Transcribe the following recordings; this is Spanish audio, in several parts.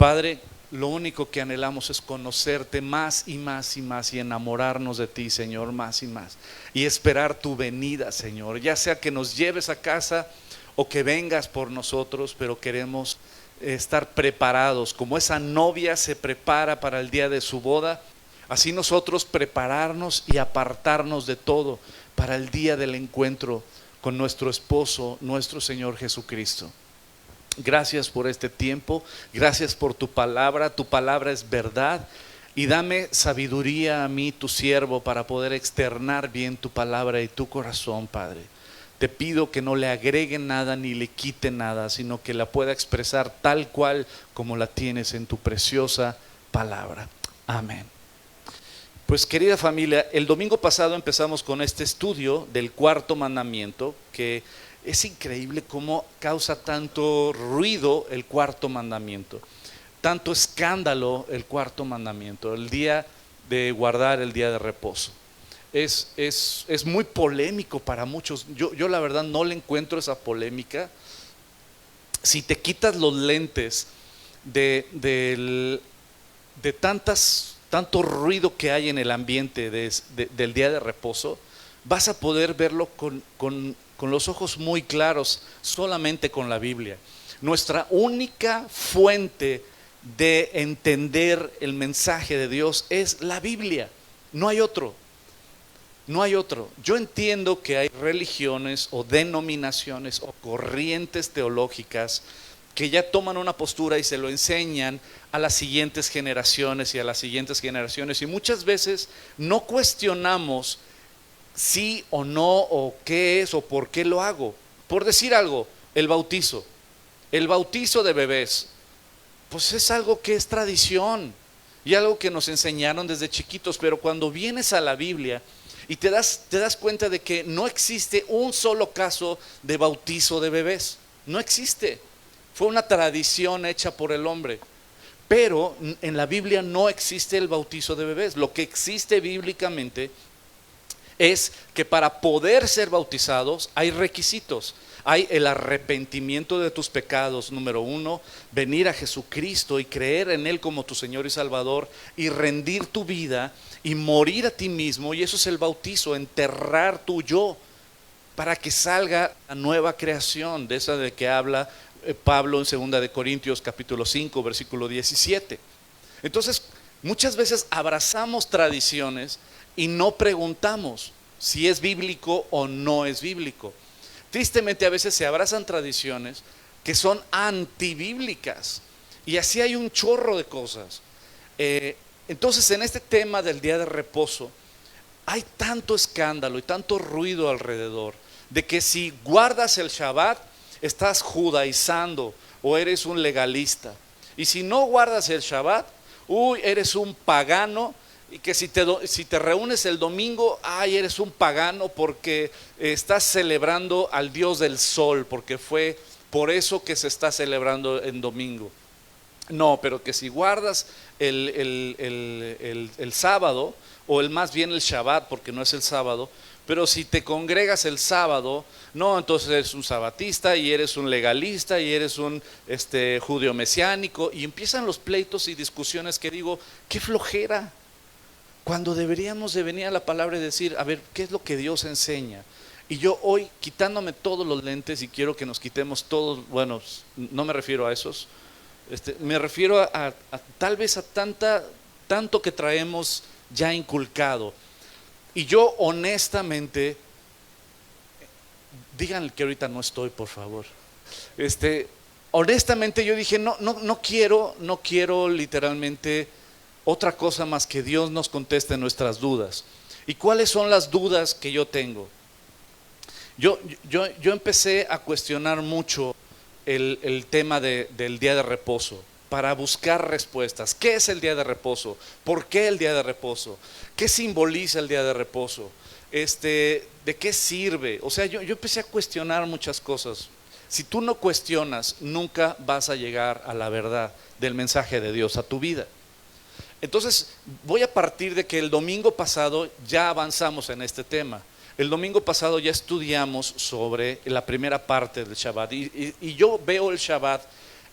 Padre, lo único que anhelamos es conocerte más y más y más y enamorarnos de ti, Señor, más y más. Y esperar tu venida, Señor, ya sea que nos lleves a casa o que vengas por nosotros, pero queremos estar preparados. Como esa novia se prepara para el día de su boda, así nosotros prepararnos y apartarnos de todo para el día del encuentro con nuestro esposo, nuestro Señor Jesucristo. Gracias por este tiempo, gracias por tu palabra es verdad, y dame sabiduría a mí, tu siervo, para poder externar bien tu palabra y tu corazón, Padre. Te pido que no le agregue nada ni le quite nada, sino que la pueda expresar tal cual como la tienes en tu preciosa palabra. Amén. Pues querida familia, el domingo pasado empezamos con este estudio del cuarto mandamiento, que es increíble cómo causa tanto ruido el cuarto mandamiento, tanto escándalo el cuarto mandamiento, el día de guardar el día de reposo. Es muy polémico para muchos. Yo la verdad no le encuentro esa polémica. Si te quitas los lentes de tanto ruido que hay en el ambiente del día de reposo, vas a poder verlo con los ojos muy claros, solamente con la Biblia. Nuestra única fuente de entender el mensaje de Dios es la Biblia, no hay otro. No hay otro. Yo entiendo que hay religiones o denominaciones o corrientes teológicas que ya toman una postura y se lo enseñan a las siguientes generaciones y a las siguientes generaciones, y muchas veces no cuestionamos sí o no, o qué es o por qué lo hago. Por decir algo, el bautizo de bebés, pues es algo que es tradición y algo que nos enseñaron desde chiquitos, pero cuando vienes a la Biblia y te das cuenta de que no existe un solo caso de bautizo de bebés, no existe. Fue una tradición hecha por el hombre. Pero en la Biblia no existe el bautizo de bebés. Lo que existe bíblicamente es que para poder ser bautizados hay requisitos. Hay el arrepentimiento de tus pecados, número 1, venir a Jesucristo y creer en Él como tu Señor y Salvador, y rendir tu vida y morir a ti mismo, y eso es el bautizo, enterrar tu yo para que salga la nueva creación, de esa de que habla Pablo en 2 de Corintios capítulo 5 versículo 17. Entonces muchas veces abrazamos tradiciones y no preguntamos si es bíblico o no es bíblico. Tristemente a veces se abrazan tradiciones que son antibíblicas, y así hay un chorro de cosas. Entonces en este tema del día de reposo hay tanto escándalo y tanto ruido alrededor de que si guardas el Shabbat estás judaizando o eres un legalista, y si no guardas el Shabbat, eres un pagano, y que si te reúnes el domingo, eres un pagano porque estás celebrando al Dios del sol, porque fue por eso que se está celebrando en domingo. No, pero que si guardas el sábado, o más bien el Shabbat, porque no es el sábado, pero si te congregas el sábado, no, entonces eres un sabatista y eres un legalista y eres un judío mesiánico, y empiezan los pleitos y discusiones que digo, qué flojera, cuando deberíamos de venir a la palabra y decir, a ver, ¿qué es lo que Dios enseña? Y yo hoy, quitándome todos los lentes, y quiero que nos quitemos todos, bueno, no me refiero a esos, me refiero a tal vez a tanto que traemos ya inculcado. Y yo honestamente, díganle que ahorita no estoy, por favor. Honestamente yo dije, no quiero literalmente otra cosa más que Dios nos conteste nuestras dudas. ¿Y cuáles son las dudas que yo tengo? Yo empecé a cuestionar mucho el tema del día de reposo, para buscar respuestas. ¿Qué es el día de reposo? ¿Por qué el día de reposo? ¿Qué simboliza el día de reposo? ¿De qué sirve? O sea, yo empecé a cuestionar muchas cosas. Si tú no cuestionas, nunca vas a llegar a la verdad del mensaje de Dios a tu vida. Entonces voy a partir de que el domingo pasado ya avanzamos en este tema. El domingo pasado ya estudiamos sobre la primera parte del Shabbat, y yo veo el Shabbat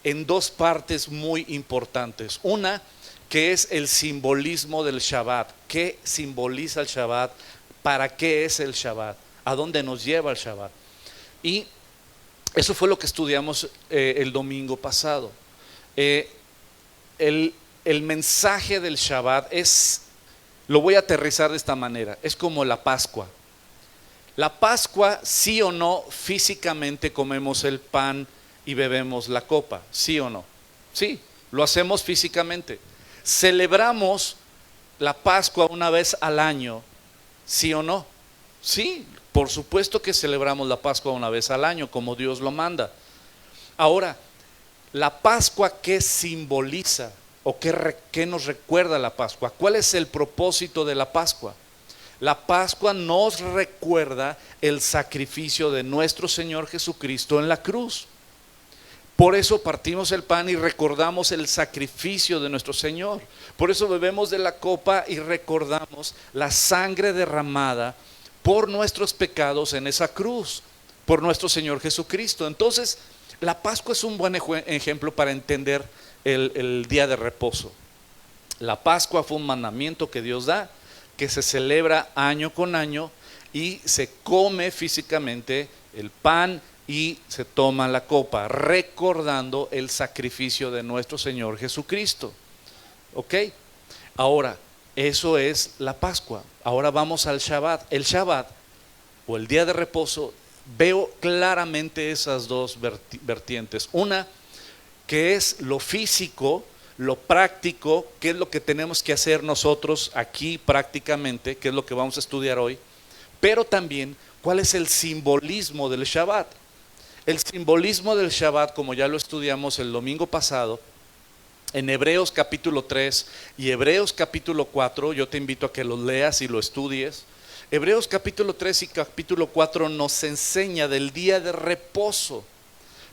en dos partes muy importantes. Una, que es el simbolismo del Shabbat. ¿Qué simboliza el Shabbat? ¿Para qué es el Shabbat? ¿A dónde nos lleva el Shabbat? Y eso fue lo que estudiamos el domingo pasado. El mensaje del Shabbat es, lo voy a aterrizar de esta manera, es como la Pascua. La Pascua, sí o no, físicamente comemos el pan y bebemos la copa, ¿sí o no? Sí, lo hacemos físicamente. Celebramos la Pascua una vez al año, ¿sí o no? Sí, por supuesto que celebramos la Pascua una vez al año, como Dios lo manda. Ahora, la Pascua, ¿qué simboliza? ¿O qué nos recuerda la Pascua? ¿Cuál es el propósito de la Pascua? La Pascua nos recuerda el sacrificio de nuestro Señor Jesucristo en la cruz. Por eso partimos el pan y recordamos el sacrificio de nuestro Señor. Por eso bebemos de la copa y recordamos la sangre derramada por nuestros pecados en esa cruz, por nuestro Señor Jesucristo. Entonces, la Pascua es un buen ejemplo para entender el día de reposo. La Pascua fue un mandamiento que Dios da, que se celebra año con año y se come físicamente el pan y se toma la copa, recordando el sacrificio de nuestro Señor Jesucristo. ¿Ok? Ahora, eso es la Pascua. Ahora vamos al Shabbat. El Shabbat, o el día de reposo, veo claramente esas dos vertientes. Una, que es lo físico, lo práctico, qué es lo que tenemos que hacer nosotros aquí prácticamente, qué es lo que vamos a estudiar hoy, pero también cuál es el simbolismo del Shabbat. El simbolismo del Shabbat, como ya lo estudiamos el domingo pasado, en Hebreos capítulo 3 y Hebreos capítulo 4, yo te invito a que los leas y lo estudies. Hebreos capítulo 3 y capítulo 4 nos enseña del día de reposo,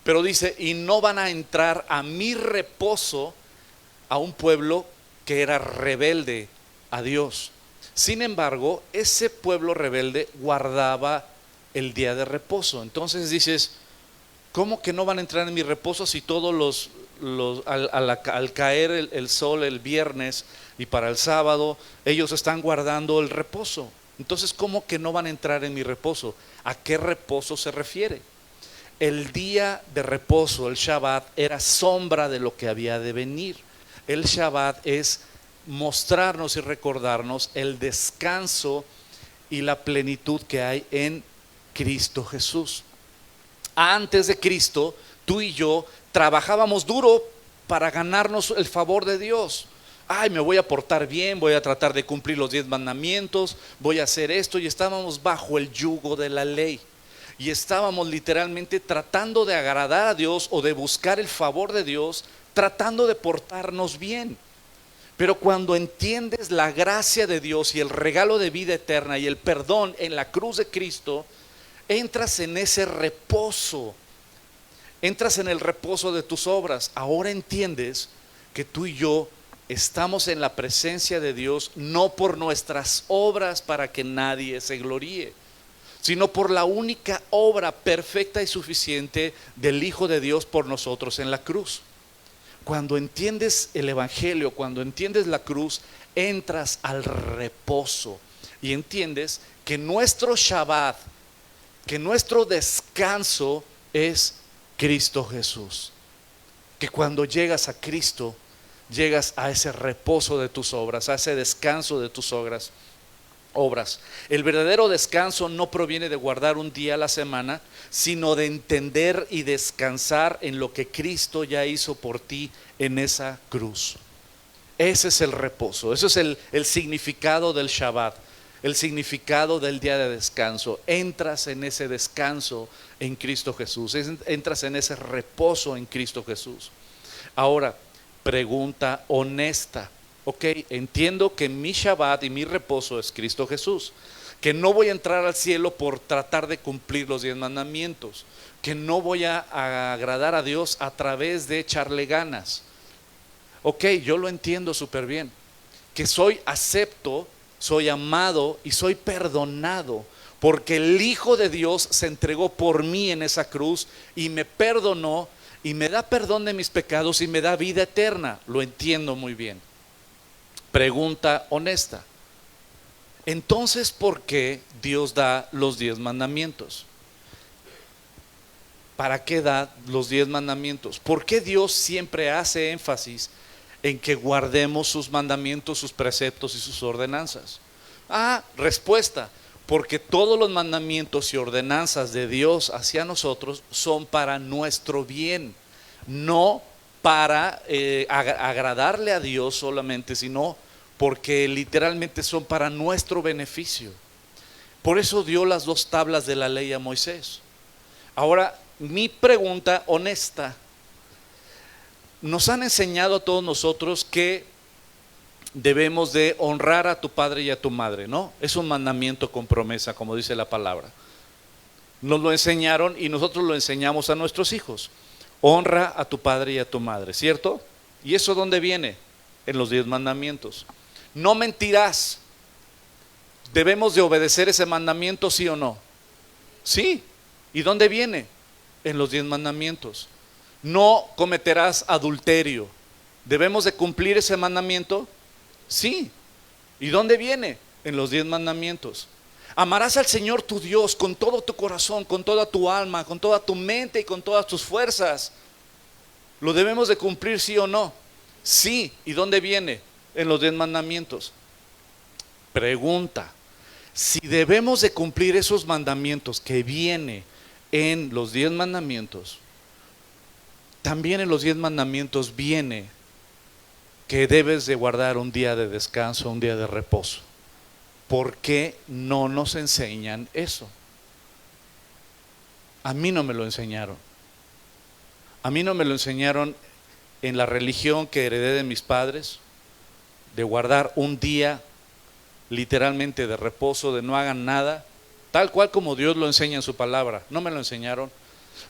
pero dice, y no van a entrar a mi reposo a un pueblo que era rebelde a Dios. Sin embargo, ese pueblo rebelde guardaba el día de reposo. Entonces dices, ¿cómo que no van a entrar en mi reposo si todos al caer el sol el viernes y para el sábado ellos están guardando el reposo? Entonces, ¿cómo que no van a entrar en mi reposo? ¿A qué reposo se refiere? El día de reposo, el Shabbat, era sombra de lo que había de venir. El Shabbat es mostrarnos y recordarnos el descanso y la plenitud que hay en Cristo Jesús. Antes de Cristo, tú y yo trabajábamos duro para ganarnos el favor de Dios. Ay, me voy a portar bien, voy a tratar de cumplir los 10 mandamientos, voy a hacer esto, y estábamos bajo el yugo de la ley. Y estábamos literalmente tratando de agradar a Dios o de buscar el favor de Dios, tratando de portarnos bien. Pero cuando entiendes la gracia de Dios y el regalo de vida eterna y el perdón en la cruz de Cristo, entras en ese reposo, entras en el reposo de tus obras. Ahora entiendes que tú y yo estamos en la presencia de Dios no por nuestras obras para que nadie se gloríe, sino por la única obra perfecta y suficiente del Hijo de Dios por nosotros en la cruz. Cuando entiendes el Evangelio, cuando entiendes la cruz, entras al reposo y entiendes que nuestro Shabbat, que nuestro descanso es Cristo Jesús. Que cuando llegas a Cristo, llegas a ese reposo de tus obras, a ese descanso de tus obras. El verdadero descanso no proviene de guardar un día a la semana, sino de entender y descansar en lo que Cristo ya hizo por ti en esa cruz. Ese es el reposo, ese es el significado del Shabbat, el significado del día de descanso. Entras en ese descanso en Cristo Jesús, entras en ese reposo en Cristo Jesús. Ahora, pregunta honesta. Ok, entiendo que mi Shabbat y mi reposo es Cristo Jesús, que no voy a entrar al cielo por tratar de cumplir los 10 mandamientos, que no voy a agradar a Dios a través de echarle ganas. Ok, yo lo entiendo súper bien, que soy acepto, soy amado y soy perdonado, porque el Hijo de Dios se entregó por mí en esa cruz y me perdonó y me da perdón de mis pecados y me da vida eterna. Lo entiendo muy bien. Pregunta honesta. Entonces, ¿por qué Dios da los 10 mandamientos? ¿Para qué da los 10 mandamientos? ¿Por qué Dios siempre hace énfasis en que guardemos sus mandamientos, sus preceptos y sus ordenanzas? Respuesta, porque todos los mandamientos y ordenanzas de Dios hacia nosotros son para nuestro bien, no para agradarle a Dios solamente, sino porque literalmente son para nuestro beneficio. Por eso dio las 2 tablas de la ley a Moisés. Ahora, mi pregunta honesta: nos han enseñado a todos nosotros que debemos de honrar a tu padre y a tu madre, ¿no? Es un mandamiento con promesa, como dice la palabra. Nos lo enseñaron y nosotros lo enseñamos a nuestros hijos. Honra a tu padre y a tu madre, ¿cierto? ¿Y eso dónde viene? En los 10 mandamientos. No mentirás. ¿Debemos de obedecer ese mandamiento, sí o no? Sí. ¿Y dónde viene? En los 10 mandamientos. No cometerás adulterio. ¿Debemos de cumplir ese mandamiento? Sí. ¿Y dónde viene? En los 10 mandamientos. Amarás al Señor tu Dios con todo tu corazón, con toda tu alma, con toda tu mente y con todas tus fuerzas. ¿Lo debemos de cumplir, sí o no? Sí. ¿Y dónde viene? En los 10 mandamientos. Pregunta: si debemos de cumplir esos mandamientos que viene en los 10 mandamientos, también en los 10 mandamientos viene que debes de guardar un día de descanso, un día de reposo. ¿Por qué no nos enseñan eso? A mí no me lo enseñaron. A mí no me lo enseñaron en la religión que heredé de mis padres, de guardar un día literalmente de reposo, de no hagan nada, tal cual como Dios lo enseña en su palabra. No me lo enseñaron.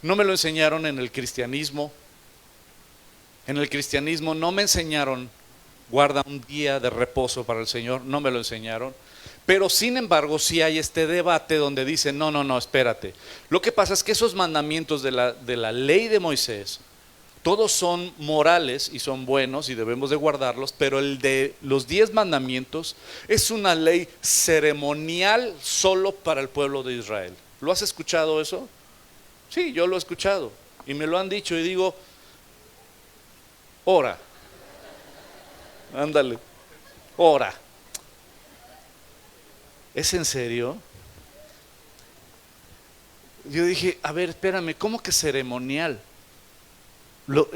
No me lo enseñaron en el cristianismo. En el cristianismo no me enseñaron guarda un día de reposo para el Señor. No me lo enseñaron. Pero sin embargo sí hay este debate donde dicen no, espérate. Lo que pasa es que esos mandamientos de la ley de Moisés, todos son morales y son buenos y debemos de guardarlos, pero el de los 10 mandamientos es una ley ceremonial solo para el pueblo de Israel. ¿Lo has escuchado eso? Sí, yo lo he escuchado y me lo han dicho y digo, ora, ándale, ora. ¿Es en serio? Yo dije, a ver, espérame, ¿cómo que ceremonial?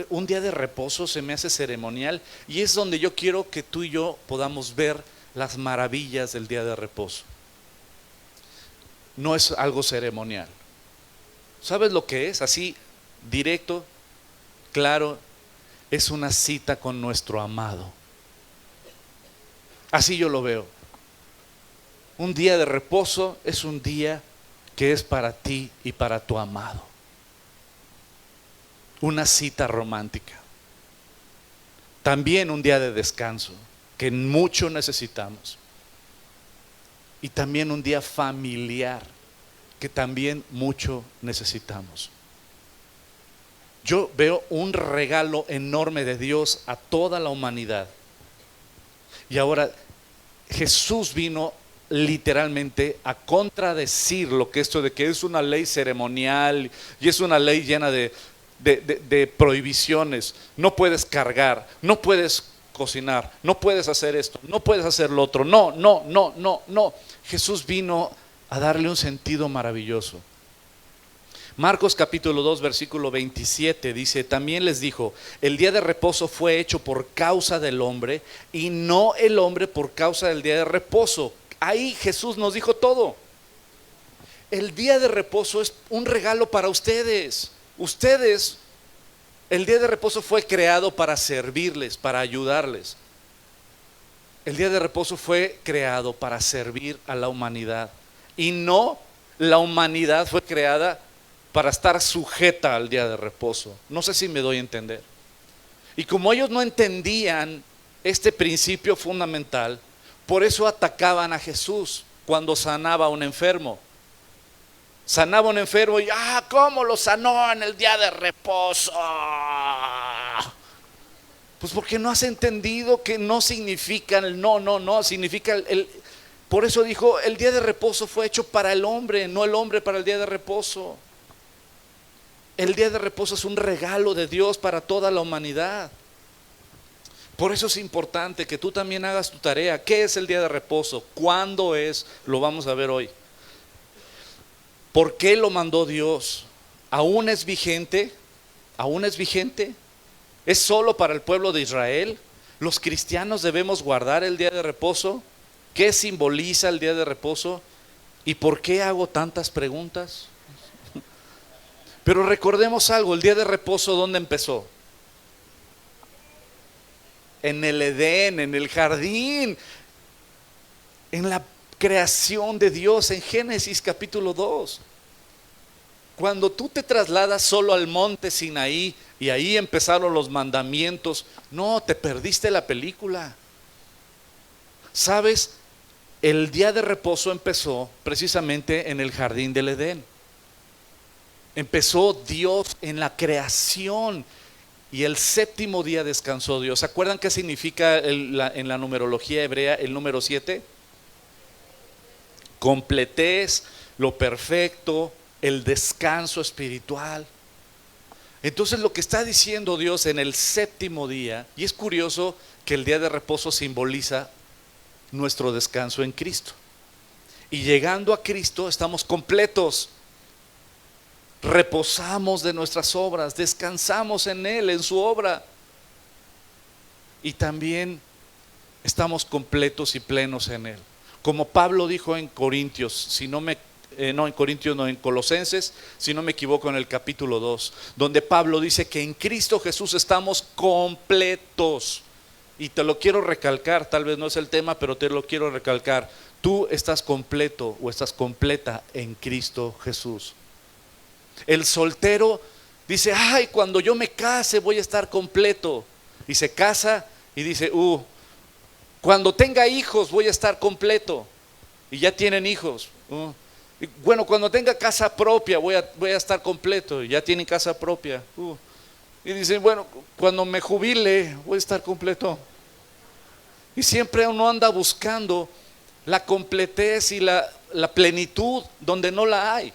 Un día de reposo se me hace ceremonial y es donde yo quiero que tú y yo podamos ver las maravillas del día de reposo. No es algo ceremonial. ¿Sabes lo que es? Así, directo, claro, es una cita con nuestro amado. Así yo lo veo. Un día de reposo es un día que es para ti y para tu amado. Una cita romántica. También un día de descanso, que mucho necesitamos. Y también un día familiar, que también mucho necesitamos. Yo veo un regalo enorme de Dios a toda la humanidad. Y ahora Jesús vino literalmente a contradecir lo que esto de que es una ley ceremonial y es una ley llena de prohibiciones. No puedes cargar, no puedes cocinar, no puedes hacer esto, no puedes hacer lo otro. No. Jesús vino a darle un sentido maravilloso. Marcos capítulo 2 versículo 27 dice: también les dijo, el día de reposo fue hecho por causa del hombre y no el hombre por causa del día de reposo. Ahí Jesús nos dijo todo. El día de reposo es un regalo para ustedes. Ustedes, el día de reposo fue creado para servirles, para ayudarles. El día de reposo fue creado para servir a la humanidad. Y no la humanidad fue creada para estar sujeta al día de reposo. No sé si me doy a entender. Y como ellos no entendían este principio fundamental, por eso atacaban a Jesús cuando sanaba a un enfermo. Sanaba a un enfermo y ¿cómo lo sanó en el día de reposo? Pues porque no has entendido que no significa el no, significa por eso dijo, el día de reposo fue hecho para el hombre, no el hombre para el día de reposo. El día de reposo es un regalo de Dios para toda la humanidad. Por eso es importante que tú también hagas tu tarea. ¿Qué es el día de reposo? ¿Cuándo es? Lo vamos a ver hoy. ¿Por qué lo mandó Dios? ¿Aún es vigente? ¿Aún es vigente? ¿Es solo para el pueblo de Israel? ¿Los cristianos debemos guardar el día de reposo? ¿Qué simboliza el día de reposo? ¿Y por qué hago tantas preguntas? Pero recordemos algo, el día de reposo, ¿dónde empezó? En el Edén, en el jardín, en la creación de Dios, en Génesis capítulo 2. Cuando tú te trasladas solo al monte Sinaí y ahí empezaron los mandamientos, no, te perdiste la película. ¿Sabes? El día de reposo empezó precisamente en el jardín del Edén. Empezó Dios en la creación y el séptimo día descansó Dios. ¿Se acuerdan qué significa en la numerología hebrea el número 7? Completez, lo perfecto, el descanso espiritual. Entonces lo que está diciendo Dios en el séptimo día, y es curioso que el día de reposo simboliza nuestro descanso en Cristo. Y llegando a Cristo estamos completos. Reposamos de nuestras obras, descansamos en Él, en su obra. Y también estamos completos y plenos en Él. Como Pablo dijo en Corintios, en Colosenses, si no me equivoco, en el capítulo 2, donde Pablo dice que en Cristo Jesús estamos completos. Y te lo quiero recalcar, tal vez no es el tema, pero te lo quiero recalcar. Tú estás completo o estás completa en Cristo Jesús. El soltero dice, cuando yo me case voy a estar completo. Y se casa y dice, cuando tenga hijos voy a estar completo. Y ya tienen hijos. Y bueno, cuando tenga casa propia voy a estar completo. Y ya tienen casa propia. Y dicen, bueno, cuando me jubile voy a estar completo. Y siempre uno anda buscando la completez y la plenitud donde no la hay.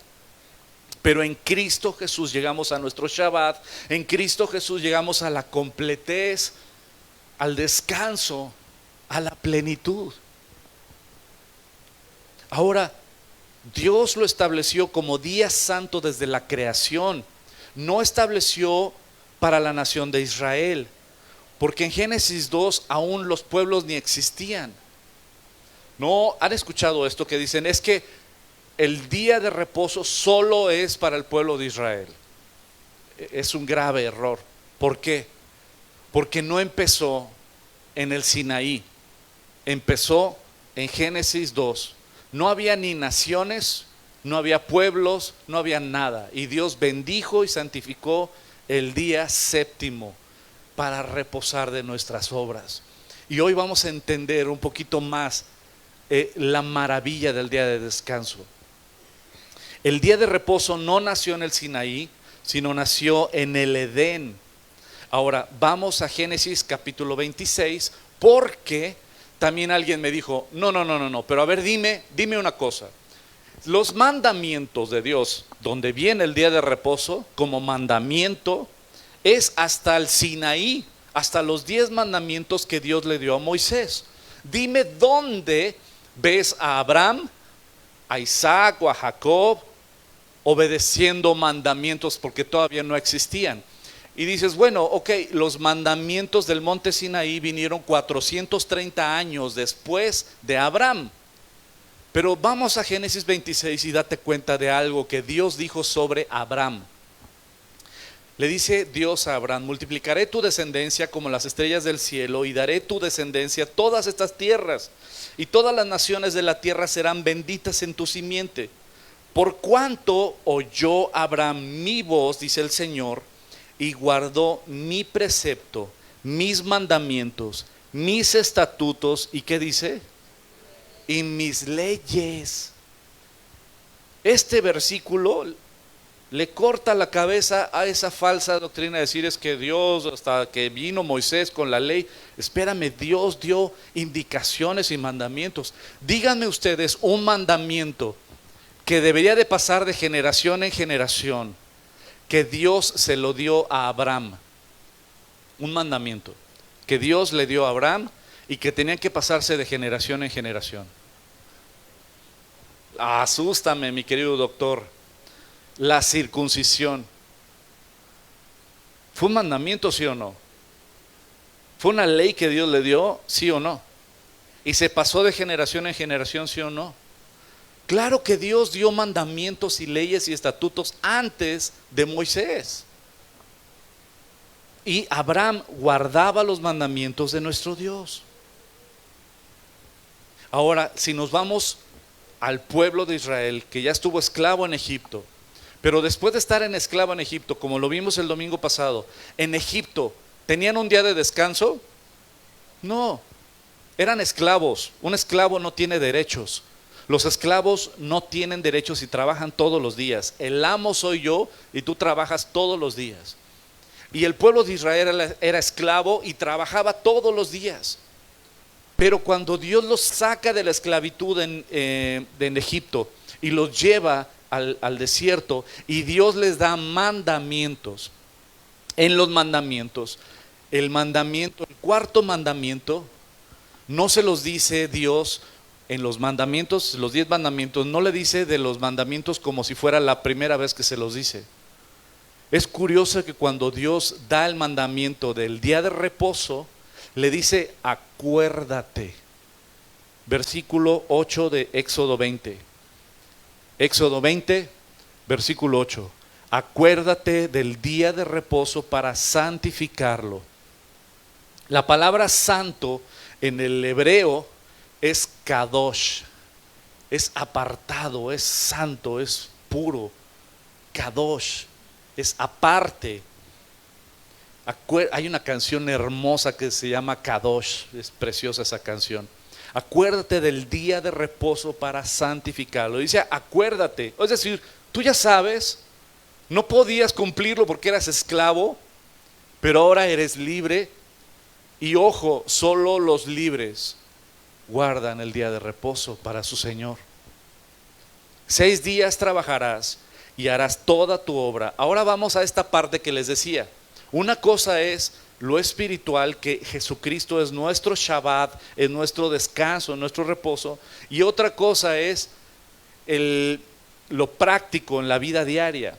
Pero en Cristo Jesús llegamos a nuestro Shabbat, en Cristo Jesús llegamos a la completez, al descanso, a la plenitud. Ahora, Dios lo estableció como día santo desde la creación. No estableció para la nación de Israel, porque en Génesis 2 aún los pueblos ni existían. ¿No han escuchado esto que dicen? Es que el día de reposo solo es para el pueblo de Israel. Es un grave error. ¿Por qué? Porque no empezó en el Sinaí, empezó en Génesis 2. No había ni naciones, no había pueblos, no había nada. Y Dios bendijo y santificó el día séptimo para reposar de nuestras obras. Y hoy vamos a entender un poquito más la maravilla del día de descanso. El día de reposo no nació en el Sinaí, sino nació en el Edén. Ahora vamos a Génesis capítulo 26, porque también alguien me dijo, no, pero a ver, dime una cosa. Los mandamientos de Dios, donde viene el día de reposo como mandamiento, es hasta el Sinaí, hasta los 10 mandamientos que Dios le dio a Moisés. Dime dónde ves a Abraham, a Isaac o a Jacob obedeciendo mandamientos, porque todavía no existían. Y dices, bueno, ok, los mandamientos del monte Sinaí vinieron 430 años después de Abraham. Pero vamos a Génesis 26 y date cuenta de algo que Dios dijo sobre Abraham. Le dice Dios a Abraham, multiplicaré tu descendencia como las estrellas del cielo y daré tu descendencia a todas estas tierras, y todas las naciones de la tierra serán benditas en tu simiente. Por cuanto oyó Abraham mi voz, dice el Señor, y guardó mi precepto, mis mandamientos, mis estatutos, ¿y qué dice? Y mis leyes. Este versículo le corta la cabeza a esa falsa doctrina de decir es que Dios, hasta que vino Moisés con la ley, espérame, Dios dio indicaciones y mandamientos. Díganme ustedes un mandamiento que debería de pasar de generación en generación, que Dios se lo dio a Abraham. Un mandamiento que Dios le dio a Abraham y que tenía que pasarse de generación en generación. Asústame, mi querido doctor. La circuncisión. ¿Fue un mandamiento, sí o no? ¿Fue una ley que Dios le dio, sí o no? ¿Y se pasó de generación en generación, sí o no? Claro que Dios dio mandamientos y leyes y estatutos antes de Moisés. Y Abraham guardaba los mandamientos de nuestro Dios. Ahora, si nos vamos al pueblo de Israel, que ya estuvo esclavo en Egipto, pero después de estar en esclavo en Egipto, como lo vimos el domingo pasado, en Egipto, ¿tenían un día de descanso? No, eran esclavos. Un esclavo no tiene derechos. Los esclavos no tienen derechos y trabajan todos los días. El amo soy yo y tú trabajas todos los días. Y el pueblo de Israel era esclavo y trabajaba todos los días. Pero cuando Dios los saca de la esclavitud en Egipto y los lleva al desierto, y Dios les da mandamientos, en los mandamientos, el cuarto mandamiento, no se los dice Dios en los mandamientos, los 10 mandamientos, no le dice de los mandamientos como si fuera la primera vez que se los dice. Es curioso que cuando Dios da el mandamiento del día de reposo, le dice acuérdate. Versículo 8 de Éxodo 20. Éxodo 20, versículo 8. Acuérdate del día de reposo para santificarlo. La palabra santo en el hebreo es kadosh, es apartado, es santo, es puro. Kadosh, es aparte. Hay una canción hermosa que se llama Kadosh, es preciosa esa canción. Acuérdate del día de reposo para santificarlo. Dice acuérdate, es decir, tú ya sabes, no podías cumplirlo porque eras esclavo, pero ahora eres libre. Y ojo, solo los libres guardan el día de reposo para su Señor. 6 días trabajarás y harás toda tu obra. Ahora vamos a esta parte que les decía. Una cosa es lo espiritual, que Jesucristo es nuestro Shabbat, es nuestro descanso, nuestro reposo. Y otra cosa es lo práctico en la vida diaria.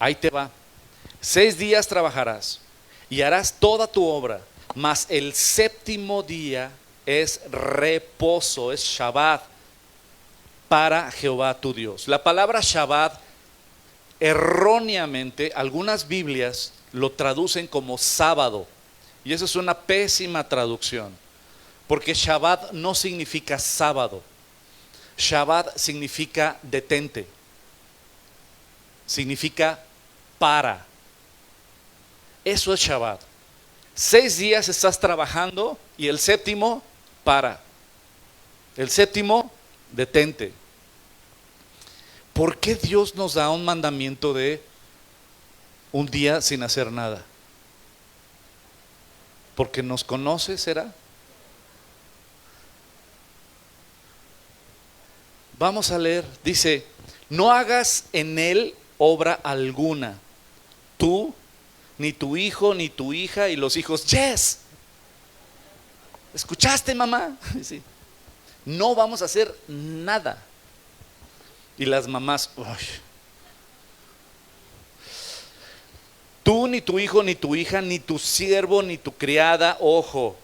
Ahí te va. 6 días trabajarás y harás toda tu obra, mas el séptimo día es reposo, es Shabbat para Jehová tu Dios. La palabra Shabbat, erróneamente, algunas Biblias lo traducen como sábado, y eso es una pésima traducción, porque Shabbat no significa sábado. Shabbat significa detente, significa para. Eso es Shabbat. 6 días estás trabajando y el séptimo para. El séptimo detente. ¿Por qué Dios nos da un mandamiento de un día sin hacer nada? ¿Porque nos conoce, será? Vamos a leer, dice, no hagas en él obra alguna, tú, ni tu hijo, ni tu hija, y los hijos, yes, ¿escuchaste, mamá? Sí. No vamos a hacer nada. Y las mamás, uy, tú, ni tu hijo, ni tu hija, ni tu siervo, ni tu criada, ojo,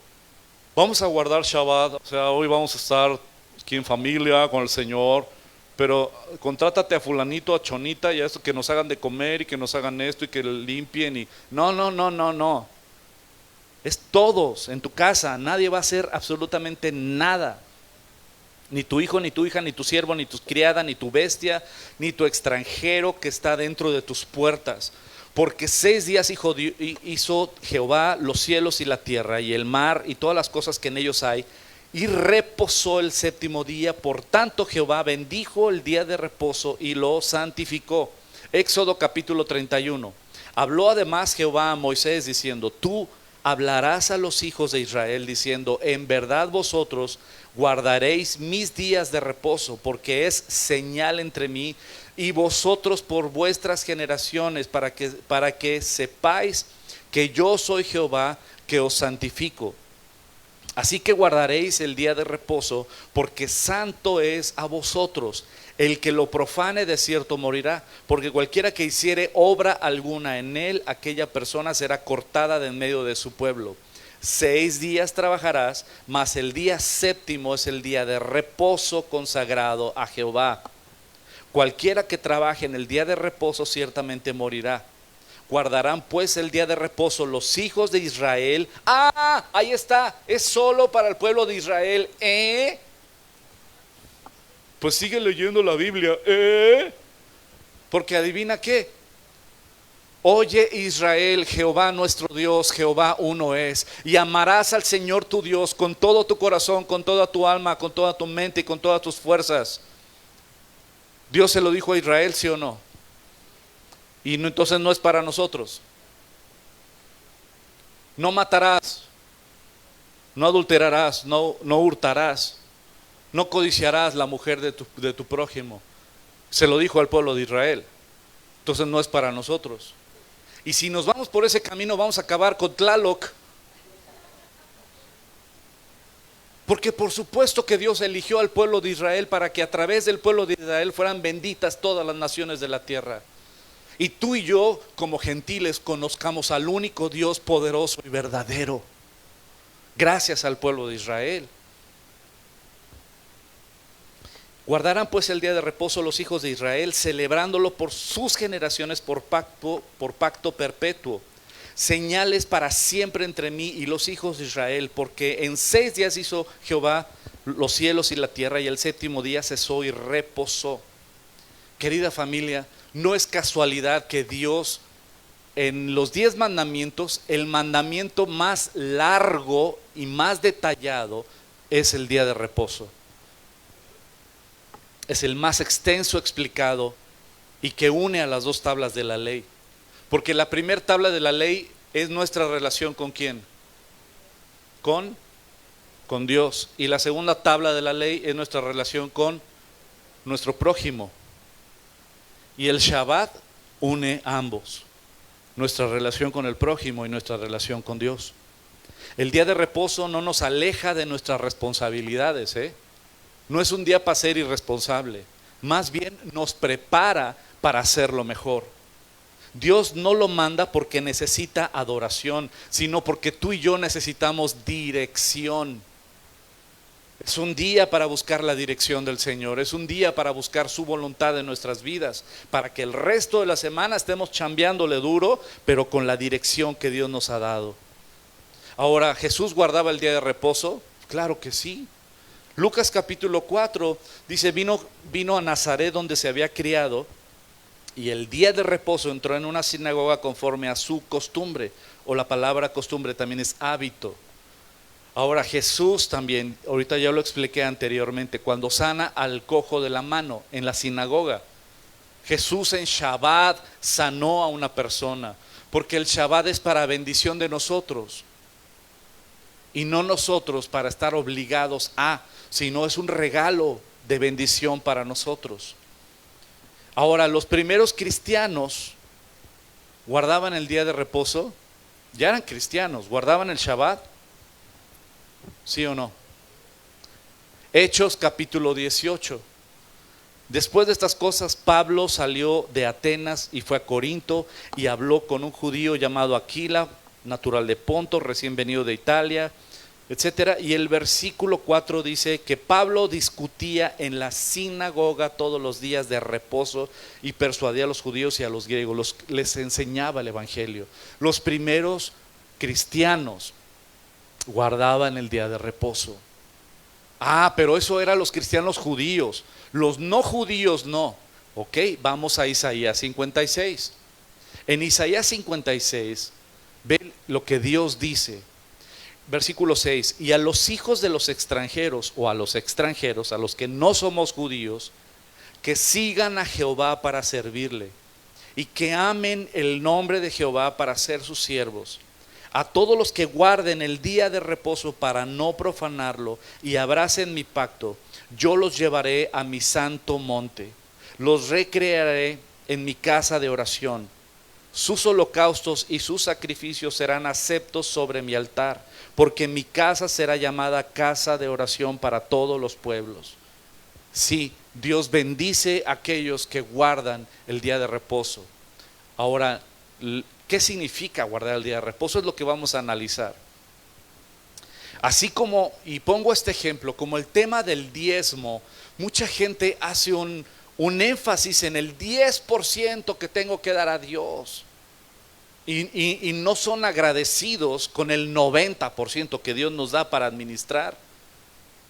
vamos a guardar Shabbat, o sea, hoy vamos a estar aquí en familia con el Señor, pero contrátate a fulanito, a chonita y a esto, que nos hagan de comer y que nos hagan esto y que limpien y no. Es todos en tu casa, nadie va a hacer absolutamente nada. Ni tu hijo, ni tu hija, ni tu siervo, ni tu criada, ni tu bestia, ni tu extranjero que está dentro de tus puertas. Porque 6 días hizo Jehová los cielos y la tierra y el mar y todas las cosas que en ellos hay, y reposó el séptimo día. Por tanto Jehová bendijo el día de reposo y lo santificó. Éxodo capítulo 31. Habló además Jehová a Moisés diciendo: tú hablarás a los hijos de Israel diciendo: en verdad vosotros guardaréis mis días de reposo, porque es señal entre mí y vosotros por vuestras generaciones, para que sepáis que yo soy Jehová, que os santifico. Así que guardaréis el día de reposo, porque santo es a vosotros. El que lo profane de cierto morirá, porque cualquiera que hiciere obra alguna en él, aquella persona será cortada de en medio de su pueblo. 6 días trabajarás, mas el día séptimo es el día de reposo consagrado a Jehová. Cualquiera que trabaje en el día de reposo ciertamente morirá. Guardarán pues el día de reposo los hijos de Israel. Ahí está, es solo para el pueblo de Israel. Pues sigue leyendo la Biblia. Porque adivina qué. Oye Israel, Jehová nuestro Dios, Jehová uno es. Y amarás al Señor tu Dios con todo tu corazón, con toda tu alma, con toda tu mente y con todas tus fuerzas. Dios se lo dijo a Israel, ¿sí o no? Y no, entonces no es para nosotros. No matarás, no adulterarás, no hurtarás, no codiciarás la mujer de tu prójimo. Se lo dijo al pueblo de Israel. Entonces no es para nosotros. Y si nos vamos por ese camino, vamos a acabar con Tlaloc. Porque por supuesto que Dios eligió al pueblo de Israel para que a través del pueblo de Israel fueran benditas todas las naciones de la tierra. Y tú y yo, como gentiles, conozcamos al único Dios poderoso y verdadero, gracias al pueblo de Israel. Guardarán pues el día de reposo los hijos de Israel, celebrándolo por sus generaciones por pacto perpetuo. Señales para siempre entre mí y los hijos de Israel, porque en 6 días hizo Jehová los cielos y la tierra, y el séptimo día cesó y reposó. Querida familia, no es casualidad que Dios en los 10 mandamientos, el mandamiento más largo y más detallado es el día de reposo. Es el más extenso explicado y que une a las 2 tablas de la ley. Porque la primera tabla de la ley es nuestra relación ¿con quién? Con Dios. Y la segunda tabla de la ley es nuestra relación con nuestro prójimo. Y el Shabbat une a ambos, nuestra relación con el prójimo y nuestra relación con Dios. El día de reposo no nos aleja de nuestras responsabilidades, No es un día para ser irresponsable, más bien nos prepara para hacerlo mejor. Dios no lo manda porque necesita adoración, sino porque tú y yo necesitamos dirección. Es un día para buscar la dirección del Señor, es un día para buscar su voluntad en nuestras vidas, para que el resto de la semana estemos chambeándole duro, pero con la dirección que Dios nos ha dado. Ahora, ¿Jesús guardaba el día de reposo? Claro que sí. Lucas capítulo 4 dice: vino a Nazaret donde se había criado, y el día de reposo entró en una sinagoga conforme a su costumbre, o la palabra costumbre también es hábito. Ahora Jesús también, ahorita ya lo expliqué anteriormente, cuando sana al cojo de la mano en la sinagoga, Jesús en Shabbat sanó a una persona, porque el Shabbat es para bendición de nosotros y no nosotros para estar obligados sino es un regalo de bendición para nosotros. Ahora, los primeros cristianos guardaban el día de reposo, ya eran cristianos, guardaban el Shabbat, ¿sí o no? Hechos capítulo 18. Después de estas cosas, Pablo salió de Atenas y fue a Corinto y habló con un judío llamado Aquila, natural de Ponto, recién venido de Italia, etcétera. Y el versículo 4 dice que Pablo discutía en la sinagoga todos los días de reposo y persuadía a los judíos y a los griegos, les enseñaba el evangelio. Los primeros cristianos guardaban el día de reposo. Pero eso eran los cristianos judíos. Los no judíos no. Ok, vamos a Isaías 56. En Isaías 56, ve lo que Dios dice. Versículo 6, y a los hijos de los extranjeros o a los extranjeros, a los que no somos judíos, que sigan a Jehová para servirle y que amen el nombre de Jehová para ser sus siervos. A todos los que guarden el día de reposo para no profanarlo y abracen mi pacto, yo los llevaré a mi santo monte, los recrearé en mi casa de oración. Sus holocaustos y sus sacrificios serán aceptos sobre mi altar, porque mi casa será llamada casa de oración para todos los pueblos. Sí, Dios bendice a aquellos que guardan el día de reposo. Ahora, ¿qué significa guardar el día de reposo? Es lo que vamos a analizar. Así como, y pongo este ejemplo, como el tema del diezmo, mucha gente hace un énfasis en el 10% que tengo que dar a Dios. Y no son agradecidos con el 90% que Dios nos da para administrar.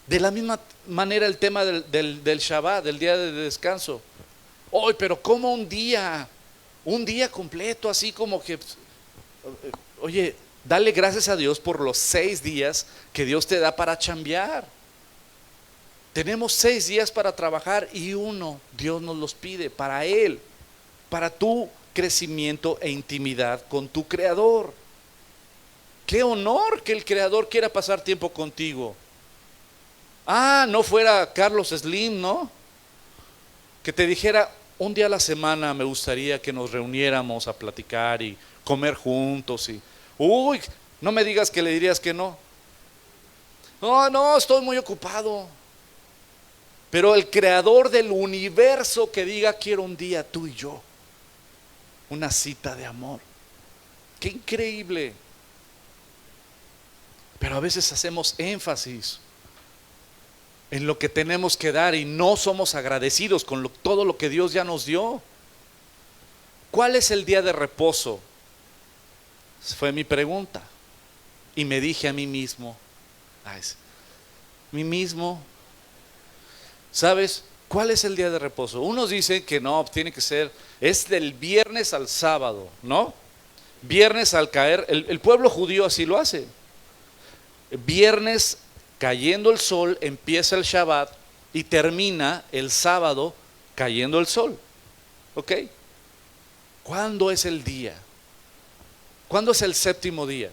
De la misma manera el tema del Shabbat, del día de descanso. Hoy, pero ¿cómo un día completo, así como que, oye, dale gracias a Dios por los 6 días que Dios te da para chambear. Tenemos 6 días para trabajar y uno Dios nos los pide para Él, para tu crecimiento e intimidad con tu Creador. Qué honor que el Creador quiera pasar tiempo contigo. No fuera Carlos Slim, ¿no? Que te dijera, un día a la semana me gustaría que nos reuniéramos a platicar y comer juntos y, no me digas que le dirías que no. No, estoy muy ocupado. Pero el Creador del universo que diga, quiero un día tú y yo, una cita de amor. Qué increíble. Pero a veces hacemos énfasis en lo que tenemos que dar y no somos agradecidos con todo lo que Dios ya nos dio. ¿Cuál es el día de reposo? Fue mi pregunta. Y me dije a mí mismo, ¿sabes cuál es el día de reposo? Unos dicen que no, tiene que ser, es del viernes al sábado, ¿no? Viernes al caer, el pueblo judío así lo hace. Viernes cayendo el sol empieza el Shabbat y termina el sábado cayendo el sol. ¿Ok? ¿Cuándo es el día? ¿Cuándo es el séptimo día?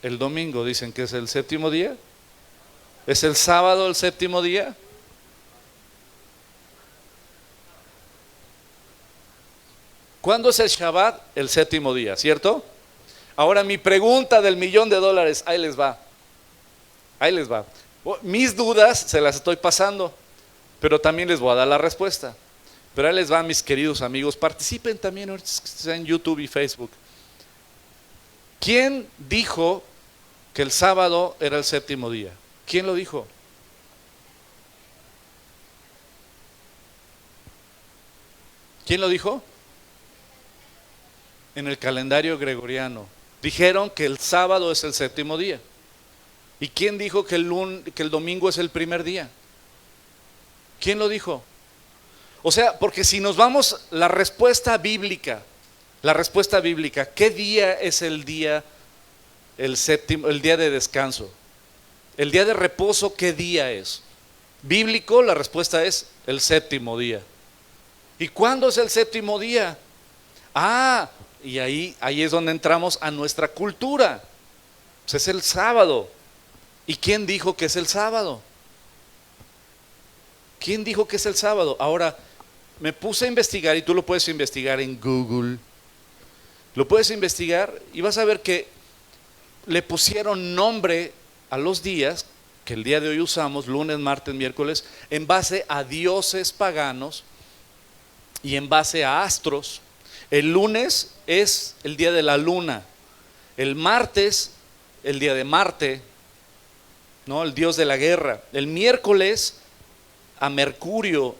El domingo dicen que es el séptimo día. ¿Es el sábado el séptimo día? ¿Cuándo es el Shabbat? El séptimo día, ¿cierto? Ahora mi pregunta del $1,000,000, ahí les va. Mis dudas se las estoy pasando, pero también les voy a dar la respuesta. Pero ahí les va, mis queridos amigos, participen también en YouTube y Facebook. ¿Quién dijo que el sábado era el séptimo día? ¿Quién lo dijo? ¿Quién lo dijo? En el calendario gregoriano. Dijeron que el sábado es el séptimo día. ¿Y quién dijo que el domingo es el primer día? ¿Quién lo dijo? O sea, porque si nos vamos, la respuesta bíblica, ¿qué día es el día, el día de descanso? El día de reposo, ¿qué día es? Bíblico, la respuesta es el séptimo día. ¿Y cuándo es el séptimo día? Y ahí es donde entramos a nuestra cultura. Pues es el sábado. ¿Y quién dijo que es el sábado? ¿Quién dijo que es el sábado? Ahora, me puse a investigar, y tú lo puedes investigar en Google. Lo puedes investigar y vas a ver que le pusieron nombre a los días, que el día de hoy usamos, lunes, martes, miércoles, en base a dioses paganos y en base a astros. El lunes es el día de la luna, el martes el día de Marte, ¿no? El dios de la guerra. El miércoles a Mercurio,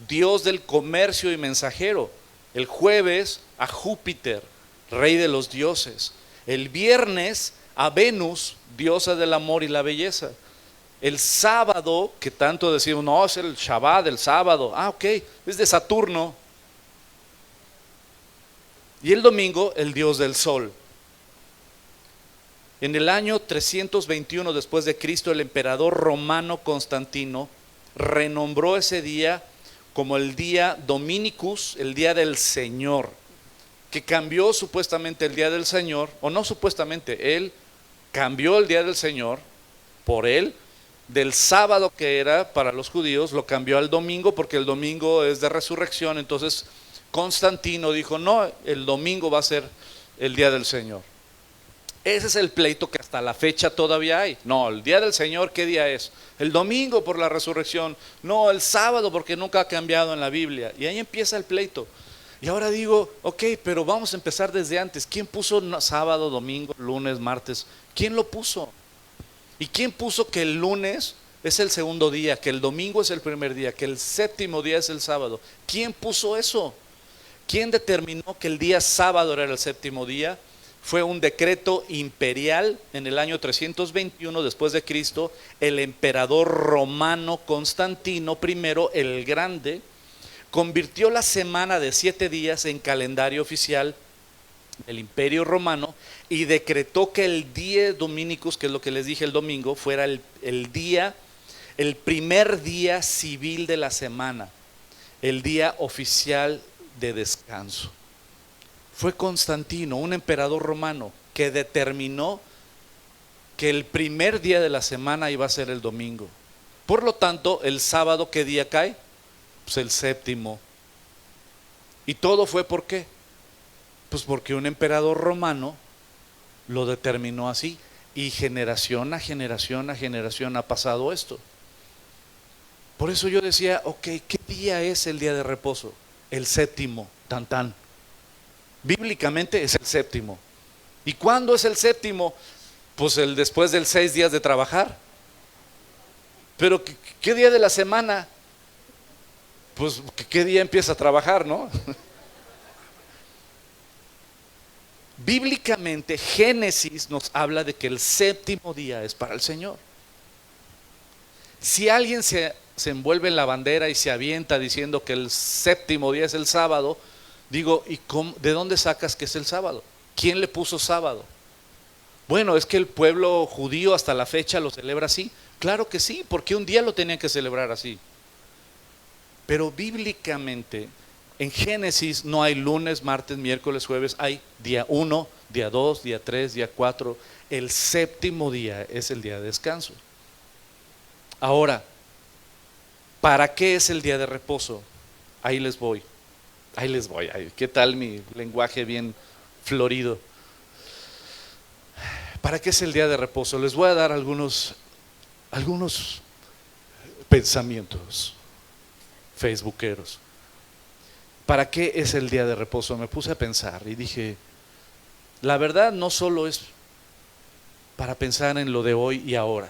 dios del comercio y mensajero. El jueves a Júpiter, rey de los dioses. El viernes a Venus, diosa del amor y la belleza. El sábado, que tanto decimos, no, es el Shabbat del sábado. Ok, es de Saturno. Y el domingo, el dios del sol. En el año 321 después de Cristo, el emperador romano Constantino renombró ese día como el día Dominicus, el día del Señor, que cambió supuestamente el día del Señor, o no supuestamente, él cambió el día del Señor por él, del sábado que era para los judíos, lo cambió al domingo, porque el domingo es de resurrección. Entonces Constantino dijo, no, el domingo va a ser el día del Señor. Ese es el pleito que hasta la fecha todavía hay. No, el día del Señor, ¿qué día es? El domingo por la resurrección. No, el sábado, porque nunca ha cambiado en la Biblia. Y ahí empieza el pleito. Y ahora digo, ok, pero vamos a empezar desde antes. ¿Quién puso sábado, domingo, lunes, martes? ¿Quién lo puso? ¿Y quién puso que el lunes es el segundo día, que el domingo es el primer día, que el séptimo día es el sábado? ¿Quién puso eso? ¿Quién determinó que el día sábado era el séptimo día? Fue un decreto imperial en el año 321 después de Cristo. El emperador romano Constantino I el Grande convirtió la semana de 7 días en calendario oficial del Imperio Romano y decretó que el día Dominicus, que es lo que les dije el domingo, fuera el día, el primer día civil de la semana, el día oficial de descanso. Fue Constantino, un emperador romano, que determinó que el primer día de la semana iba a ser el domingo. Por lo tanto, el sábado, ¿qué día cae? Pues el séptimo. ¿Y todo fue por qué? Pues porque un emperador romano lo determinó así. Y generación a generación a generación ha pasado esto. Por eso yo decía, ok, ¿qué día es el día de reposo? El séptimo, tan tan. Bíblicamente es el séptimo. ¿Y cuándo es el séptimo? Pues el después del 6 días de trabajar. Pero ¿qué día de la semana? Pues ¿qué día empieza a trabajar, no? Bíblicamente Génesis nos habla de que el séptimo día es para el Señor. Si alguien se envuelve en la bandera y se avienta diciendo que el séptimo día es el sábado, digo, ¿y de dónde sacas que es el sábado? ¿Quién le puso sábado? Bueno, es que el pueblo judío hasta la fecha lo celebra así. Claro que sí, porque un día lo tenían que celebrar así. Pero bíblicamente, en Génesis no hay lunes, martes, miércoles, jueves. Hay día 1, día 2, día 3, día 4. El séptimo día es el día de descanso. Ahora, ¿para qué es el día de reposo? Ahí les voy. ¿Qué tal mi lenguaje bien florido? ¿Para qué es el día de reposo? Les voy a dar algunos pensamientos facebookeros. ¿Para qué es el día de reposo? Me puse a pensar y dije, la verdad no solo es para pensar en lo de hoy y ahora.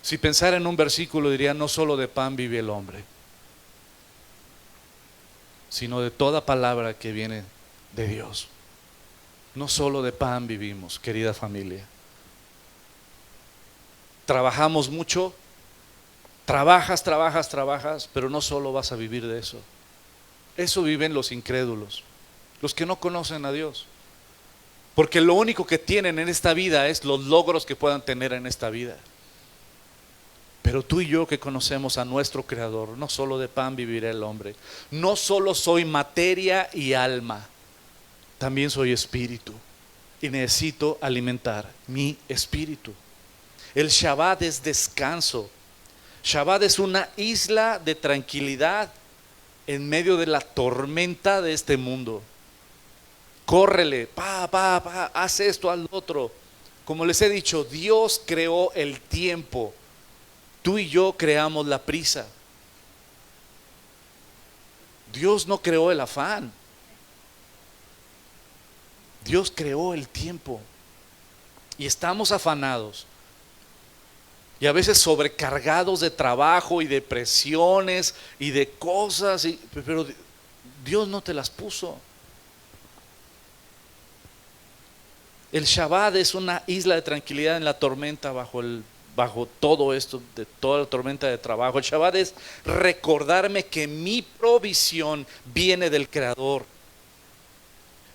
Si pensara en un versículo diría, no solo de pan vive el hombre, sino de toda palabra que viene de Dios. No solo de pan vivimos, querida familia. Trabajamos mucho, trabajas, pero no solo vas a vivir de eso. Eso viven los incrédulos, los que no conocen a Dios. Porque lo único que tienen en esta vida es los logros que puedan tener en esta vida. Pero tú y yo que conocemos a nuestro Creador, no solo de pan vivirá el hombre. No solo soy materia y alma, también soy espíritu. Y necesito alimentar mi espíritu. El Shabbat es descanso. Shabbat es una isla de tranquilidad en medio de la tormenta de este mundo. Córrele, haz esto, haz lo otro. Como les he dicho, Dios creó el tiempo. Tú y yo creamos la prisa. Dios no creó el afán. Dios creó el tiempo. Y estamos afanados. Y a veces sobrecargados de trabajo y de presiones y de cosas. Pero Dios no te las puso. El Shabbat es una isla de tranquilidad en la tormenta bajo todo esto, de toda la tormenta de trabajo. El Shabbat es recordarme que mi provisión viene del Creador.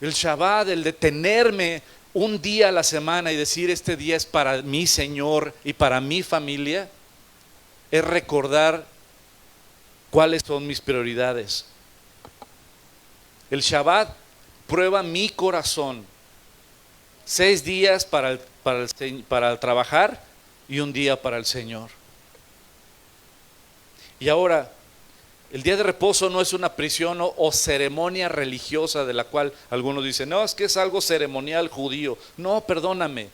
El Shabbat, el detenerme un día a la semana y decir este día es para mi Señor y para mi familia, es recordar cuáles son mis prioridades. El Shabbat prueba mi corazón. 6 días para trabajar y un día para el Señor. Y ahora, el día de reposo no es una prisión o ceremonia religiosa de la cual algunos dicen, no, es que es algo ceremonial judío. No, perdóname.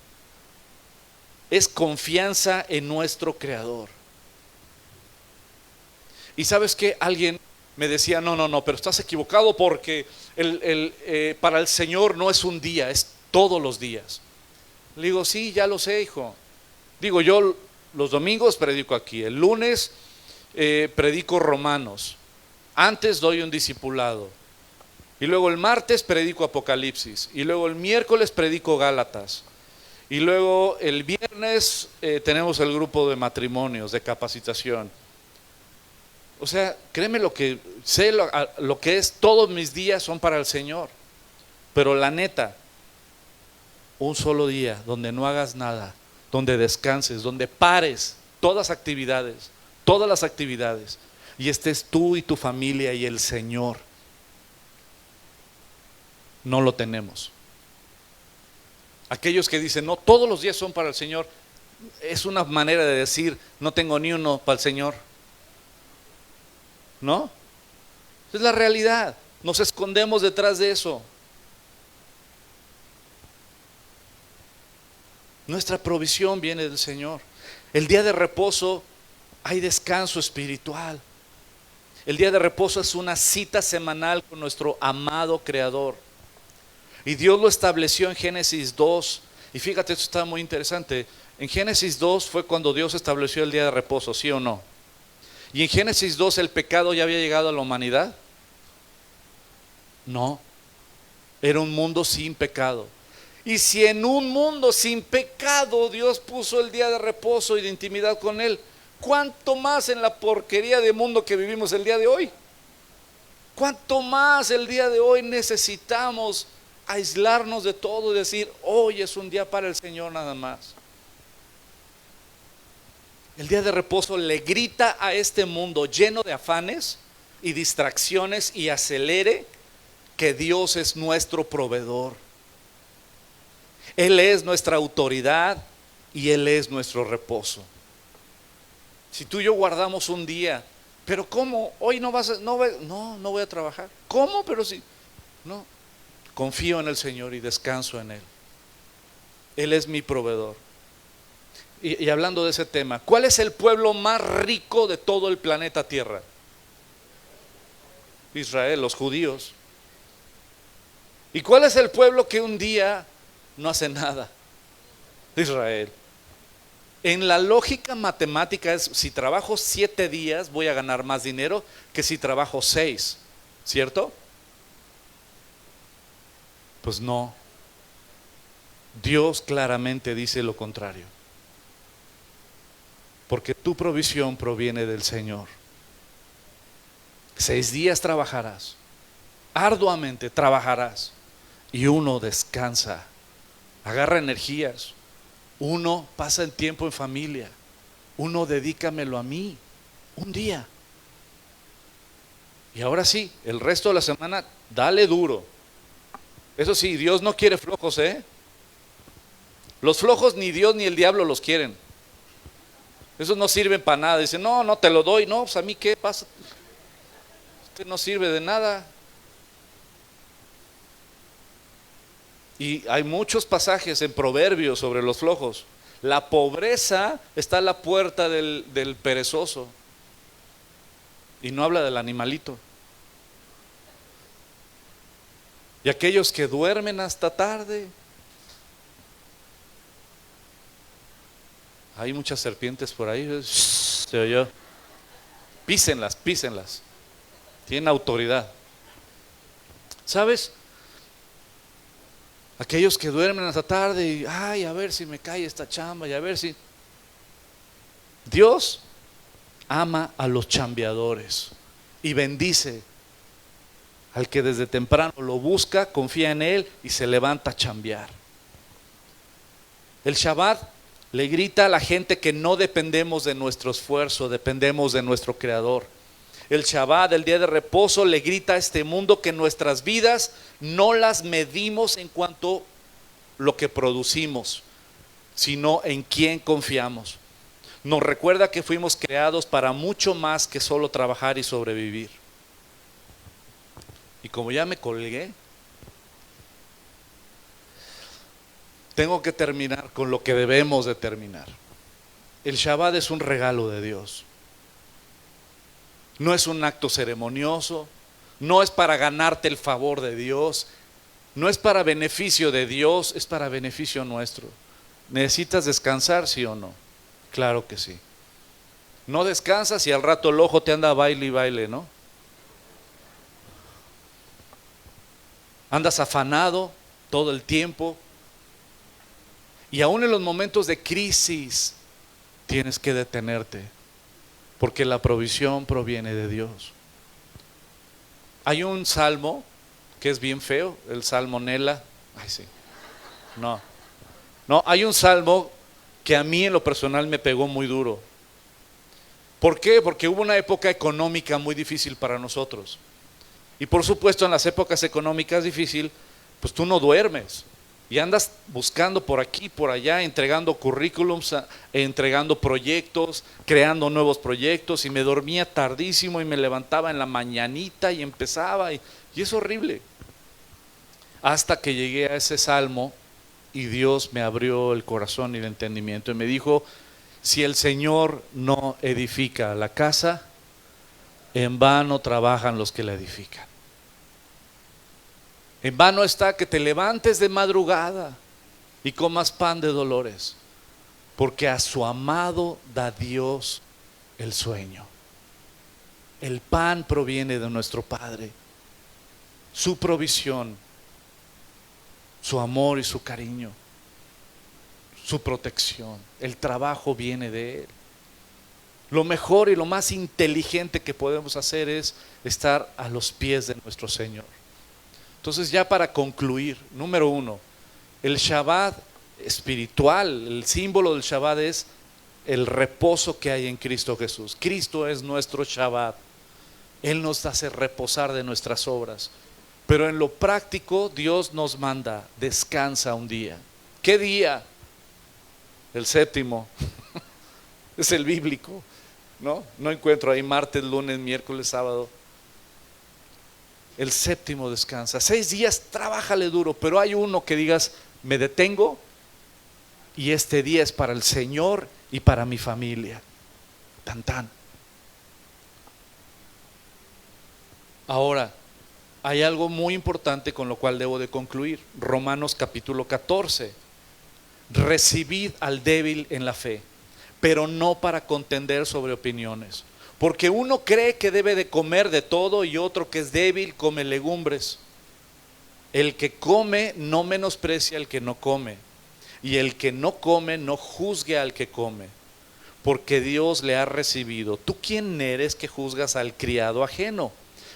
Es confianza en nuestro Creador. Y sabes que alguien me decía, no, pero estás equivocado porque para el Señor no es un día, es todos los días. Le digo, sí, ya lo sé, hijo. Digo, yo los domingos predico aquí, el lunes predico Romanos, antes doy un discipulado, y luego el martes predico Apocalipsis, y luego el miércoles predico Gálatas, y luego el viernes tenemos el grupo de matrimonios, de capacitación. O sea, créeme lo que sé, lo que es, todos mis días son para el Señor. Pero la neta, un solo día donde no hagas nada, donde descanses, donde pares todas las actividades, y estés tú y tu familia y el Señor, no lo tenemos. Aquellos que dicen, no, todos los días son para el Señor, es una manera de decir, no tengo ni uno para el Señor. ¿No? Es la realidad. Nos escondemos detrás de eso. Nuestra provisión viene del Señor. El día de reposo hay descanso espiritual. El día de reposo es una cita semanal con nuestro amado Creador. Y Dios lo estableció en Génesis 2. Y fíjate, esto está muy interesante. En Génesis 2 fue cuando Dios estableció el día de reposo, ¿sí o no? ¿Y en Génesis 2 el pecado ya había llegado a la humanidad? No, era un mundo sin pecado. Y si en un mundo sin pecado Dios puso el día de reposo y de intimidad con Él, ¿cuánto más en la porquería de mundo que vivimos el día de hoy? ¿Cuánto más el día de hoy necesitamos aislarnos de todo y decir, hoy es un día para el Señor nada más? El día de reposo le grita a este mundo lleno de afanes y distracciones y acelere que Dios es nuestro proveedor. Él es nuestra autoridad y Él es nuestro reposo. Si tú y yo guardamos un día, pero ¿cómo? Hoy no voy a trabajar. ¿Cómo? Pero sí. No, confío en el Señor y descanso en Él. Él es mi proveedor. Y hablando de ese tema, ¿cuál es el pueblo más rico de todo el planeta Tierra? Israel, los judíos. ¿Y cuál es el pueblo que un día no hace nada? Israel. En la lógica matemática es, si trabajo 7 días voy a ganar más dinero que si trabajo 6, ¿cierto? Pues no. Dios claramente dice lo contrario. Porque tu provisión proviene del Señor. 6 días trabajarás, arduamente trabajarás, y uno descansa, agarra energías, uno pasa el tiempo en familia, uno dedícamelo a mí, un día. Y ahora sí, el resto de la semana, dale duro. Eso sí, Dios no quiere flojos, ¿eh? Los flojos ni Dios ni el diablo los quieren. Esos no sirven para nada. Dicen, no te lo doy. No, pues a mí qué pasa. Usted no sirve de nada. Y hay muchos pasajes en Proverbios sobre los flojos. La pobreza está a la puerta del perezoso. Y no habla del animalito. Y aquellos que duermen hasta tarde. Hay muchas serpientes por ahí. Se oyó. Písenlas. Tienen autoridad. ¿Sabes? Aquellos que duermen hasta tarde y a ver si me cae esta chamba y a ver si. Dios ama a los chambeadores y bendice al que desde temprano lo busca, confía en Él y se levanta a chambear. El Shabbat le grita a la gente que no dependemos de nuestro esfuerzo, dependemos de nuestro Creador. El Shabbat, el día de reposo, le grita a este mundo que nuestras vidas no las medimos en cuanto a lo que producimos, sino en quién confiamos. Nos recuerda que fuimos creados para mucho más que solo trabajar y sobrevivir. Y como ya me colgué, tengo que terminar con lo que debemos de terminar. El Shabbat es un regalo de Dios. No es un acto ceremonioso, no es para ganarte el favor de Dios, no es para beneficio de Dios, es para beneficio nuestro. ¿Necesitas descansar, sí o no? Claro que sí. No descansas y al rato el ojo te anda baile y baile, ¿no? Andas afanado todo el tiempo. Y aún en los momentos de crisis tienes que detenerte, porque la provisión proviene de Dios. Hay un salmo que es bien feo, el salmo Nela. Ay, sí. No, hay un salmo que a mí en lo personal me pegó muy duro. ¿Por qué? Porque hubo una época económica muy difícil para nosotros. Y por supuesto en las épocas económicas difíciles, pues tú no duermes. Y andas buscando por aquí, por allá, entregando currículums, entregando proyectos, creando nuevos proyectos. Y me dormía tardísimo y me levantaba en la mañanita y empezaba. Y es horrible. Hasta que llegué a ese salmo y Dios me abrió el corazón y el entendimiento. Y me dijo, si el Señor no edifica la casa, en vano trabajan los que la edifican. En vano está que te levantes de madrugada y comas pan de dolores, porque a su amado da Dios el sueño. El pan proviene de nuestro Padre, su provisión, su amor y su cariño, su protección. El trabajo viene de Él. Lo mejor y lo más inteligente que podemos hacer es estar a los pies de nuestro Señor. Entonces, ya para concluir, número 1, el Shabbat espiritual, el símbolo del Shabbat es el reposo que hay en Cristo Jesús. Cristo es nuestro Shabbat. Él nos hace reposar de nuestras obras. Pero en lo práctico, Dios nos manda, descansa un día. ¿Qué día? El séptimo. Es el bíblico, ¿no? No encuentro ahí martes, lunes, miércoles, sábado. El séptimo descansa. 6 días trabájale duro, pero hay uno que digas, me detengo y este día es para el Señor y para mi familia. Tan tan. Ahora, hay algo muy importante con lo cual debo de concluir. Romanos capítulo 14. Recibid al débil en la fe, pero no para contender sobre opiniones. Porque uno cree que debe de comer de todo y otro que es débil come legumbres. El que come no menosprecia al que no come, y el que no come no juzgue al que come, porque Dios le ha recibido. ¿Tú quién eres que juzgas al criado ajeno?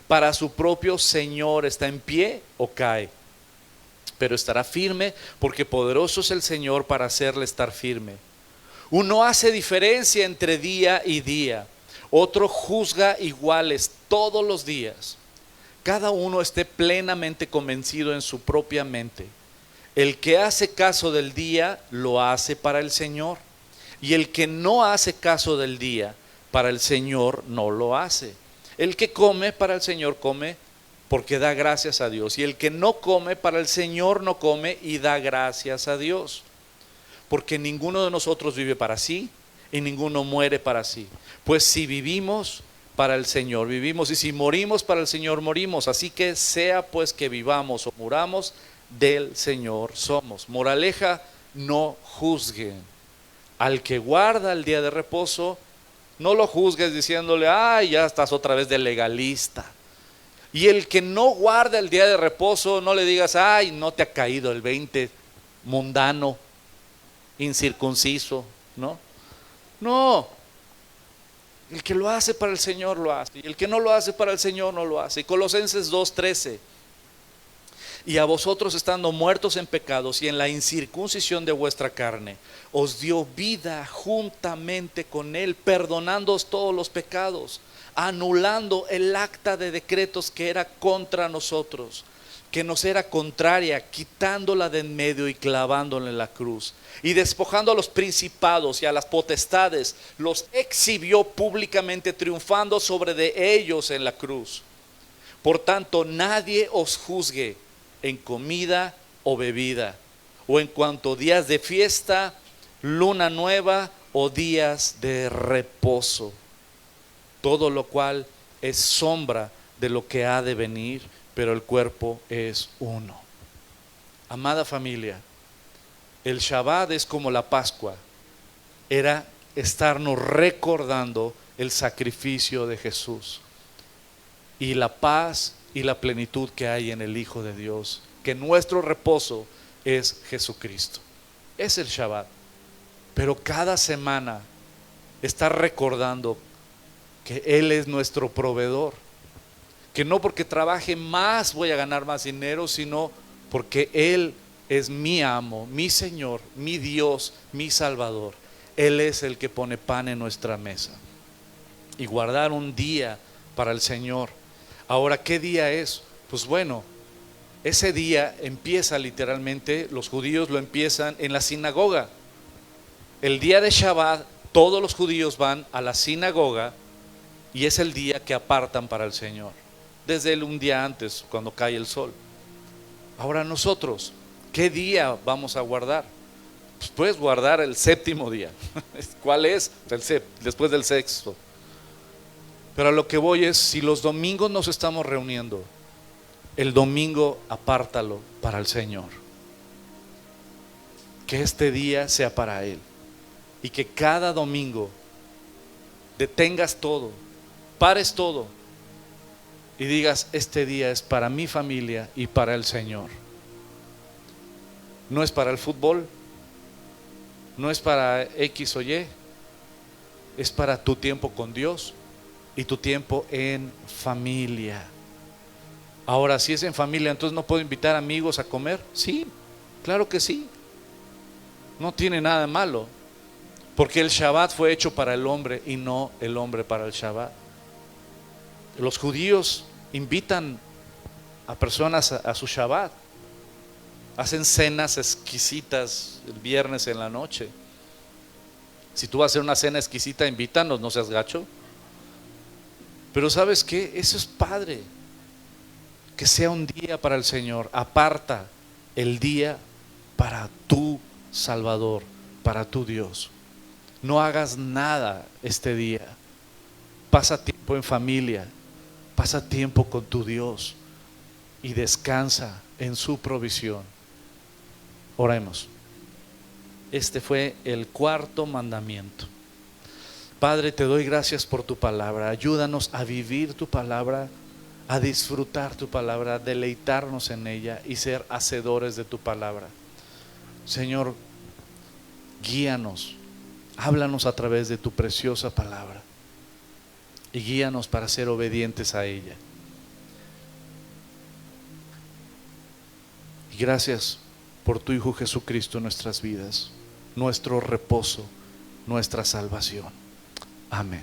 Para su propio Señor está en pie o cae, pero estará firme, porque poderoso es el Señor para hacerle estar firme. Uno hace diferencia entre día y día, otro juzga iguales todos los días. Cada uno esté plenamente convencido en su propia mente. El que hace caso del día, lo hace para el Señor. Y el que no hace caso del día, para el Señor no lo hace. El que come, para el Señor come, porque da gracias a Dios. Y el que no come, para el Señor no come y da gracias a Dios. Porque ninguno de nosotros vive para sí y ninguno muere para sí. Pues si vivimos, para el Señor vivimos, y si morimos, para el Señor morimos. Así que sea pues que vivamos o muramos, del Señor somos. Moraleja, no juzguen. Al que guarda el día de reposo, no lo juzgues diciéndole, ay, ya estás otra vez de legalista. Y el que no guarda el día de reposo, no le digas, ay, no te ha caído el 20, mundano, incircunciso, ¿no? No, el que lo hace para el Señor lo hace, y el que no lo hace para el Señor no lo hace. Y Colosenses 2:13, Y a vosotros, estando muertos en pecados y en la incircuncisión de vuestra carne, os dio vida juntamente con Él, perdonándoos todos los pecados, anulando el acta de decretos que era contra nosotros, que nos era contraria, quitándola de en medio y clavándola en la cruz. Y despojando a los principados y a las potestades, los exhibió públicamente, triunfando sobre de ellos en la cruz. Por tanto, nadie os juzgue en comida o bebida, o en cuanto días de fiesta, luna nueva o días de reposo, todo lo cual es sombra de lo que ha de venir, pero el cuerpo es uno. Amada familia, el Shabbat es como la Pascua, era estarnos recordando el sacrificio de Jesús y la paz y la plenitud que hay en el Hijo de Dios, que nuestro reposo es Jesucristo. Es el Shabbat, pero cada semana está recordando que Él es nuestro proveedor, que no porque trabaje más voy a ganar más dinero, sino porque Él es mi amo, mi Señor, mi Dios, mi Salvador. Él es el que pone pan en nuestra mesa. Y guardar un día para el Señor. Ahora, ¿qué día es? Pues bueno, ese día empieza literalmente, los judíos lo empiezan en la sinagoga. El día de Shabbat, todos los judíos van a la sinagoga y es el día que apartan para el Señor, desde un día antes, cuando cae el sol. Ahora nosotros, ¿qué día vamos a guardar? Pues puedes guardar el séptimo día. ¿Cuál es? Después del sexto. Pero a lo que voy es, si los domingos nos estamos reuniendo, el domingo apártalo para el Señor. Que este día sea para Él. Y que cada domingo detengas todo, pares todo y digas: este día es para mi familia y para el Señor. No es para el fútbol, no es para X o Y, es para tu tiempo con Dios y tu tiempo en familia. Ahora, si es en familia, entonces no puedo invitar amigos a comer. Sí, claro que sí, no tiene nada de malo, porque el Shabbat fue hecho para el hombre y no el hombre para el Shabbat. Los judíos invitan a personas a su Shabbat, hacen cenas exquisitas el viernes en la noche. Si tú vas a hacer una cena exquisita, invítanos, no seas gacho. Pero ¿sabes qué? Eso es padre, que sea un día para el Señor. Aparta el día para tu Salvador, para tu Dios. No hagas nada este día. Pasa tiempo en familia, pasa tiempo con tu Dios y descansa en su provisión. Oremos. Este fue el cuarto mandamiento. Padre, te doy gracias por tu palabra. Ayúdanos a vivir tu palabra, a disfrutar tu palabra, a deleitarnos en ella y ser hacedores de tu palabra. Señor, guíanos, háblanos a través de tu preciosa palabra y guíanos para ser obedientes a ella. Y gracias por tu Hijo Jesucristo en nuestras vidas, nuestro reposo, nuestra salvación. Amén.